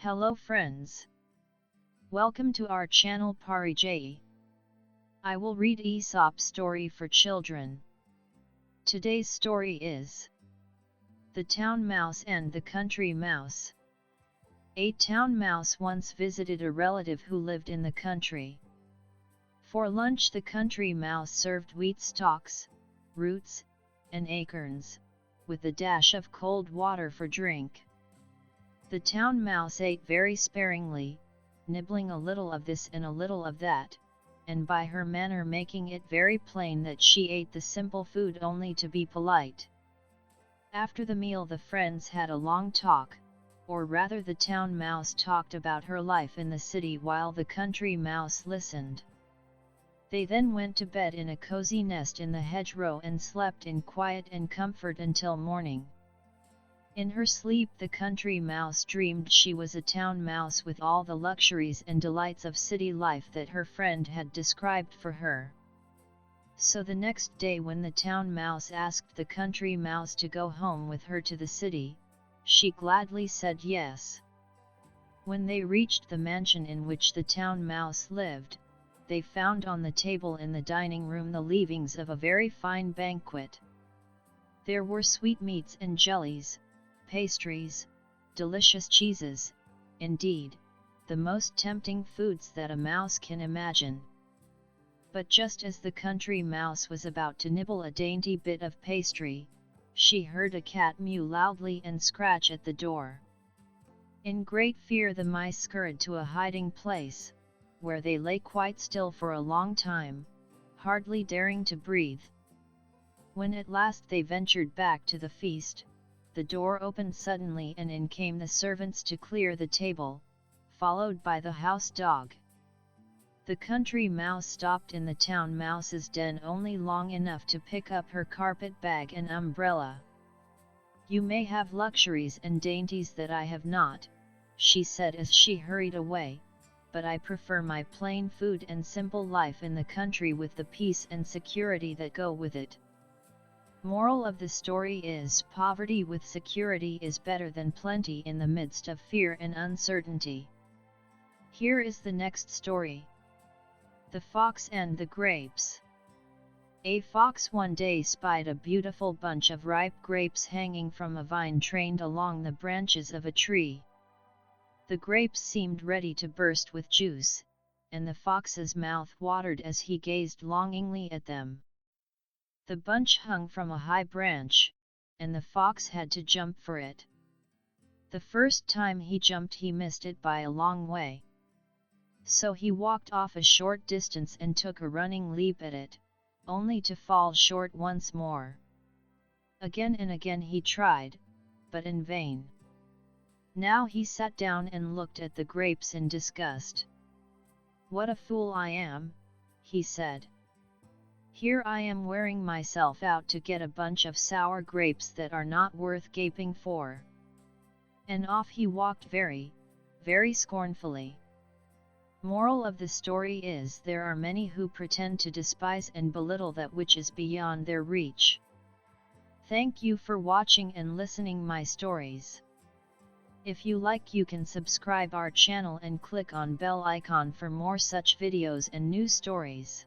Hello friends. Welcome to our channel Parijai. I will read Aesop story for children. Today's story is The Town Mouse and the Country Mouse. A town mouse once visited a relative who lived in the country. For lunch the country mouse served wheat stalks, roots, and acorns, with a dash of cold water for drink. The town mouse ate very sparingly, nibbling a little of this and a little of that, and by her manner making it very plain that she ate the simple food only to be polite. After the meal the friends had a long talk, or rather the town mouse talked about her life in the city while the country mouse listened. They then went to bed in a cozy nest in the hedgerow and slept in quiet and comfort until morning. In her sleep the country mouse dreamed she was a town mouse with all the luxuries and delights of city life that her friend had described for her. So the next day when the town mouse asked the country mouse to go home with her to the city, she gladly said yes. When they reached the mansion in which the town mouse lived, they found on the table in the dining room the leavings of a very fine banquet. There were sweetmeats and jellies, pastries, delicious cheeses, indeed, the most tempting foods that a mouse can imagine. But just as the country mouse was about to nibble a dainty bit of pastry, she heard a cat mew loudly and scratch at the door. In great fear the mice scurried to a hiding place, where they lay quite still for a long time, hardly daring to breathe. When at last they ventured back to the feast, the door opened suddenly and in came the servants to clear the table, followed by the house dog. The country mouse stopped in the town mouse's den only long enough to pick up her carpet bag and umbrella. "You may have luxuries and dainties that I have not," she said as she hurried away, "but I prefer my plain food and simple life in the country with the peace and security that go with it." Moral of the story is poverty with security is better than plenty in the midst of fear and uncertainty. Here is the next story. The Fox and the Grapes. A fox one day spied a beautiful bunch of ripe grapes hanging from a vine trained along the branches of a tree. The grapes seemed ready to burst with juice, and the fox's mouth watered as he gazed longingly at them. The bunch hung from a high branch, and the fox had to jump for it. The first time he jumped he missed it by a long way. So he walked off a short distance and took a running leap at it, only to fall short once more. Again and again he tried, but in vain. Now he sat down and looked at the grapes in disgust. "What a fool I am," he said. "Here I am wearing myself out to get a bunch of sour grapes that are not worth gaping for." And off he walked very, very scornfully. Moral of the story is there are many who pretend to despise and belittle that which is beyond their reach. Thank you for watching and listening my stories. If you like you can subscribe our channel and click on bell icon for more such videos and new stories.